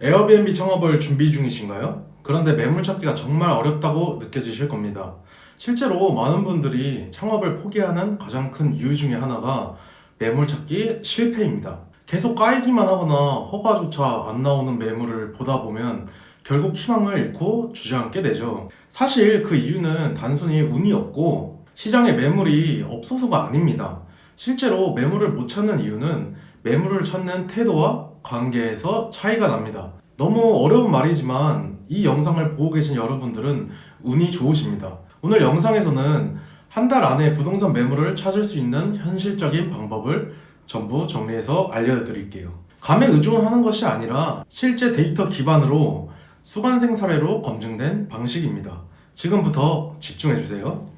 에어비앤비 창업을 준비 중이신가요? 그런데 매물 찾기가 정말 어렵다고 느껴지실 겁니다. 실제로 많은 분들이 창업을 포기하는 가장 큰 이유 중에 하나가 매물 찾기 실패입니다. 계속 까이기만 하거나 허가조차 안 나오는 매물을 보다 보면 결국 희망을 잃고 주저앉게 되죠. 사실 그 이유는 단순히 운이 없고 시장에 매물이 없어서가 아닙니다. 실제로 매물을 못 찾는 이유는 매물을 찾는 태도와 관계에서 차이가 납니다. 너무 어려운 말이지만 이 영상을 보고 계신 여러분들은 운이 좋으십니다. 오늘 영상에서는 한 달 안에 부동산 매물을 찾을 수 있는 현실적인 방법을 전부 정리해서 알려드릴게요. 감에 의존하는 것이 아니라 실제 데이터 기반으로 수강생 사례로 검증된 방식입니다. 지금부터 집중해주세요.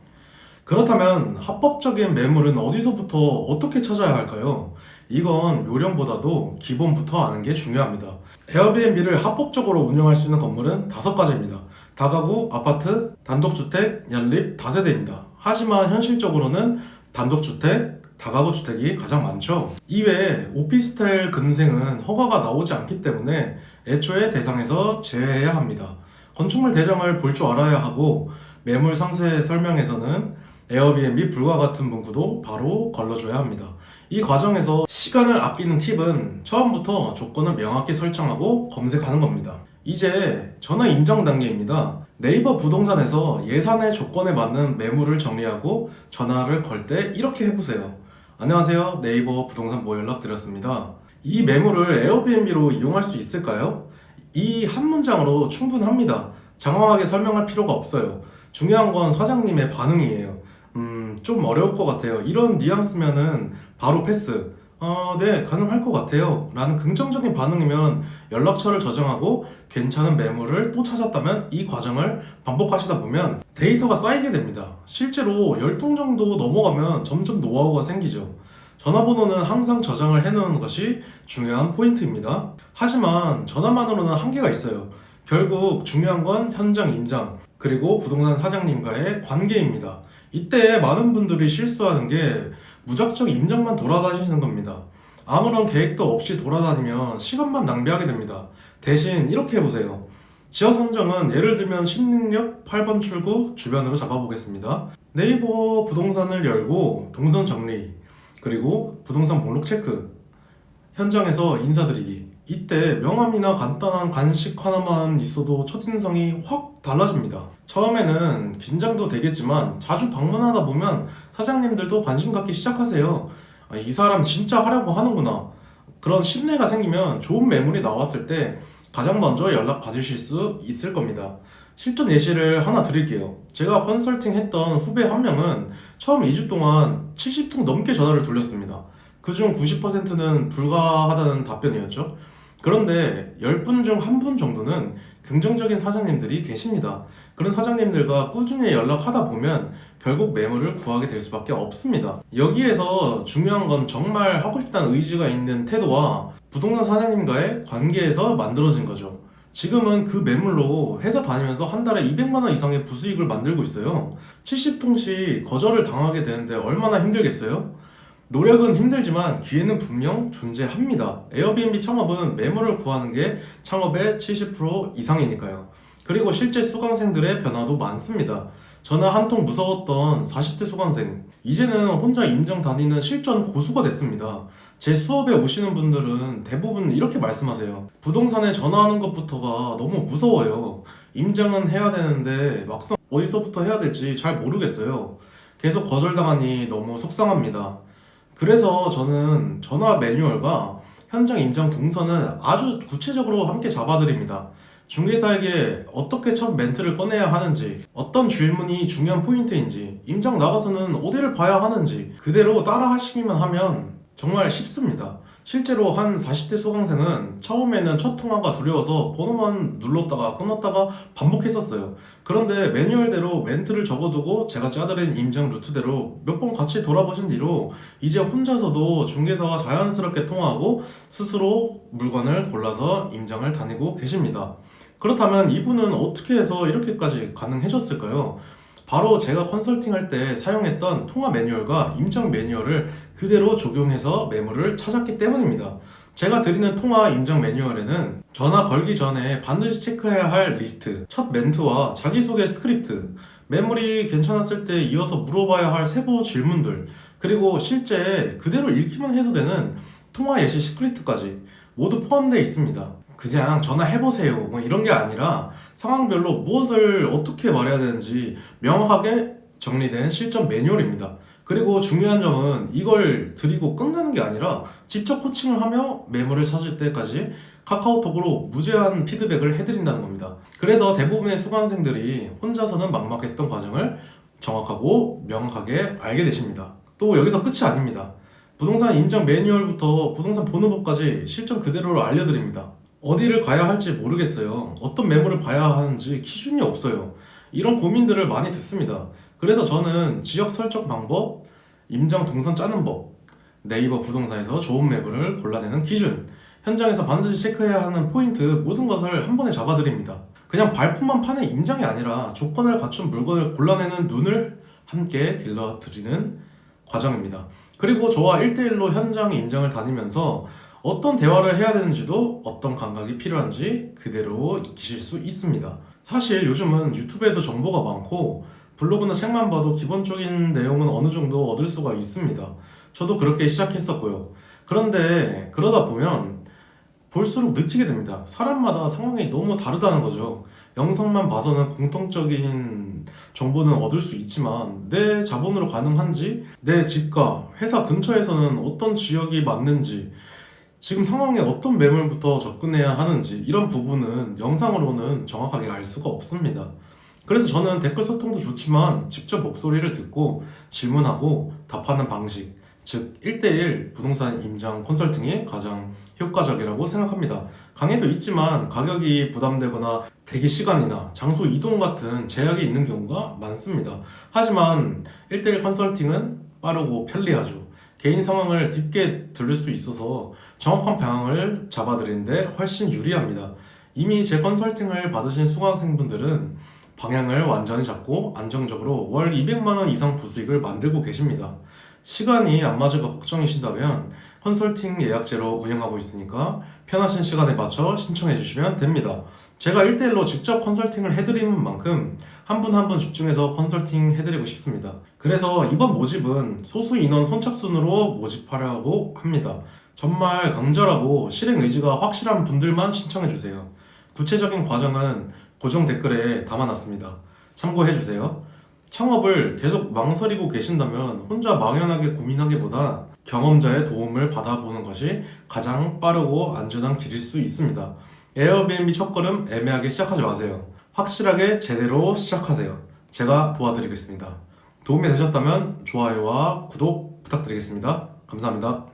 그렇다면 합법적인 매물은 어디서부터 어떻게 찾아야 할까요? 이건 요령보다도 기본부터 아는 게 중요합니다. 에어비앤비를 합법적으로 운영할 수 있는 건물은 5가지입니다. 다가구, 아파트, 단독주택, 연립, 다세대입니다. 하지만 현실적으로는 단독주택, 다가구 주택이 가장 많죠. 이외에 오피스텔 근생은 허가가 나오지 않기 때문에 애초에 대상에서 제외해야 합니다. 건축물 대장을 볼 줄 알아야 하고 매물 상세 설명에서는 에어비앤비 불과 같은 문구도 바로 걸러줘야 합니다. 이 과정에서 시간을 아끼는 팁은 처음부터 조건을 명확히 설정하고 검색하는 겁니다. 이제 전화 인정 단계입니다. 네이버 부동산에서 예산의 조건에 맞는 매물을 정리하고 전화를 걸 때 이렇게 해보세요. 안녕하세요. 네이버 부동산 연락드렸습니다. 이 매물을 에어비앤비로 이용할 수 있을까요? 이 한 문장으로 충분합니다. 장황하게 설명할 필요가 없어요. 중요한 건 사장님의 반응이에요. 좀 어려울 것 같아요. 이런 뉘앙스면은 바로 패스. 네, 가능할 것 같아요. 라는 긍정적인 반응이면 연락처를 저장하고 괜찮은 매물을 또 찾았다면 이 과정을 반복하시다 보면 데이터가 쌓이게 됩니다. 실제로 10통 정도 넘어가면 점점 노하우가 생기죠. 전화번호는 항상 저장을 해놓는 것이 중요한 포인트입니다. 하지만 전화만으로는 한계가 있어요. 결국 중요한 건 현장 임장, 그리고 부동산 사장님과의 관계입니다. 이때 많은 분들이 실수하는 게 무작정 임장만 돌아다니시는 겁니다. 아무런 계획도 없이 돌아다니면 시간만 낭비하게 됩니다. 대신 이렇게 해보세요. 지역 선정은 예를 들면 신림역 8번 출구 주변으로 잡아보겠습니다. 네이버 부동산을 열고 동선 정리, 그리고 부동산 목록 체크, 현장에서 인사드리기. 이때 명함이나 간단한 간식 하나만 있어도 첫인상이 확 달라집니다. 처음에는 긴장도 되겠지만 자주 방문하다 보면 사장님들도 관심 갖기 시작하세요. 이 사람 진짜 하려고 하는구나. 그런 신뢰가 생기면 좋은 매물이 나왔을 때 가장 먼저 연락 받으실 수 있을 겁니다. 실전 예시를 하나 드릴게요. 제가 컨설팅 했던 후배 한 명은 처음 2주 동안 70통 넘게 전화를 돌렸습니다. 그중 90%는 불가하다는 답변이었죠. 그런데 10분 중 1분 정도는 긍정적인 사장님들이 계십니다. 그런 사장님들과 꾸준히 연락하다 보면 결국 매물을 구하게 될 수밖에 없습니다. 여기에서 중요한 건 정말 하고 싶다는 의지가 있는 태도와 부동산 사장님과의 관계에서 만들어진 거죠. 지금은 그 매물로 회사 다니면서 한 달에 200만 원 이상의 부수익을 만들고 있어요. 70통씩 거절을 당하게 되는데 얼마나 힘들겠어요? 노력은 힘들지만 기회는 분명 존재합니다. 에어비앤비 창업은 매물을 구하는 게 창업의 70% 이상이니까요. 그리고 실제 수강생들의 변화도 많습니다. 전화 한 통 무서웠던 40대 수강생, 이제는 혼자 임장 다니는 실전 고수가 됐습니다. 제 수업에 오시는 분들은 대부분 이렇게 말씀하세요. 부동산에 전화하는 것부터가 너무 무서워요. 임장은 해야 되는데 막상 어디서부터 해야 될지 잘 모르겠어요. 계속 거절당하니 너무 속상합니다. 그래서 저는 전화 매뉴얼과 현장 임장 동선은 아주 구체적으로 함께 잡아드립니다. 중개사에게 어떻게 첫 멘트를 꺼내야 하는지, 어떤 질문이 중요한 포인트인지, 임장 나가서는 어디를 봐야 하는지 그대로 따라 하시기만 하면 정말 쉽습니다. 실제로 한 40대 수강생은 처음에는 첫 통화가 두려워서 번호만 눌렀다가 끊었다가 반복했었어요. 그런데 매뉴얼대로 멘트를 적어두고 제가 짜드린 임장 루트대로 몇 번 같이 돌아보신 뒤로 이제 혼자서도 중개사와 자연스럽게 통화하고 스스로 물건을 골라서 임장을 다니고 계십니다. 그렇다면 이분은 어떻게 해서 이렇게까지 가능해졌을까요? 바로 제가 컨설팅할 때 사용했던 통화 매뉴얼과 임장 매뉴얼을 그대로 적용해서 매물을 찾았기 때문입니다. 제가 드리는 통화 인증 매뉴얼에는 전화 걸기 전에 반드시 체크해야 할 리스트, 첫 멘트와 자기소개 스크립트, 매물이 괜찮았을 때 이어서 물어봐야 할 세부 질문들, 그리고 실제 그대로 읽기만 해도 되는 통화 예시 스크립트까지 모두 포함되어 있습니다. 그냥 전화해보세요 뭐 이런 게 아니라 상황별로 무엇을 어떻게 말해야 되는지 명확하게 정리된 실전 매뉴얼입니다. 그리고 중요한 점은 이걸 드리고 끝나는 게 아니라 직접 코칭을 하며 매물을 찾을 때까지 카카오톡으로 무제한 피드백을 해드린다는 겁니다. 그래서 대부분의 수강생들이 혼자서는 막막했던 과정을 정확하고 명확하게 알게 되십니다. 또 여기서 끝이 아닙니다. 부동산 인증 매뉴얼부터 부동산 보는 법까지 실전 그대로 알려드립니다. 어디를 가야 할지 모르겠어요. 어떤 매물을 봐야 하는지 기준이 없어요. 이런 고민들을 많이 듣습니다. 그래서 저는 지역 설정 방법, 임장 동선 짜는 법, 네이버 부동산에서 좋은 매물을 골라내는 기준, 현장에서 반드시 체크해야 하는 포인트 모든 것을 한 번에 잡아드립니다. 그냥 발품만 파는 임장이 아니라 조건을 갖춘 물건을 골라내는 눈을 함께 길러드리는 과정입니다. 그리고 저와 1대1로 현장 임장을 다니면서 어떤 대화를 해야 되는지도 어떤 감각이 필요한지 그대로 익히실 수 있습니다. 사실 요즘은 유튜브에도 정보가 많고 블로그나 책만 봐도 기본적인 내용은 어느 정도 얻을 수가 있습니다. 저도 그렇게 시작했었고요. 그런데 그러다 보면 볼수록 느끼게 됩니다. 사람마다 상황이 너무 다르다는 거죠. 영상만 봐서는 공통적인 정보는 얻을 수 있지만 내 자본으로 가능한지, 내 집과 회사 근처에서는 어떤 지역이 맞는지, 지금 상황에 어떤 매물부터 접근해야 하는지 이런 부분은 영상으로는 정확하게 알 수가 없습니다. 그래서 저는 댓글 소통도 좋지만 직접 목소리를 듣고 질문하고 답하는 방식, 즉 1대1 부동산 임장 컨설팅이 가장 효과적이라고 생각합니다. 강의도 있지만 가격이 부담되거나 대기 시간이나 장소 이동 같은 제약이 있는 경우가 많습니다. 하지만 1대1 컨설팅은 빠르고 편리하죠. 개인 상황을 깊게 들을 수 있어서 정확한 방향을 잡아드리는데 훨씬 유리합니다. 이미 제 컨설팅을 받으신 수강생분들은 방향을 완전히 잡고 안정적으로 월 200만 원 이상 부수익을 만들고 계십니다. 시간이 안 맞을까 걱정이신다면 컨설팅 예약제로 운영하고 있으니까 편하신 시간에 맞춰 신청해 주시면 됩니다. 제가 1대1로 직접 컨설팅을 해드리는 만큼 한 분 한 분 집중해서 컨설팅 해드리고 싶습니다. 그래서 이번 모집은 소수 인원 선착순으로 모집하려고 합니다. 정말 강렬하고 실행 의지가 확실한 분들만 신청해 주세요. 구체적인 과정은 고정 댓글에 담아놨습니다. 참고해 주세요. 창업을 계속 망설이고 계신다면 혼자 막연하게 고민하기보다 경험자의 도움을 받아보는 것이 가장 빠르고 안전한 길일 수 있습니다. 에어비앤비 첫걸음 애매하게 시작하지 마세요. 확실하게 제대로 시작하세요. 제가 도와드리겠습니다. 도움이 되셨다면 좋아요와 구독 부탁드리겠습니다. 감사합니다.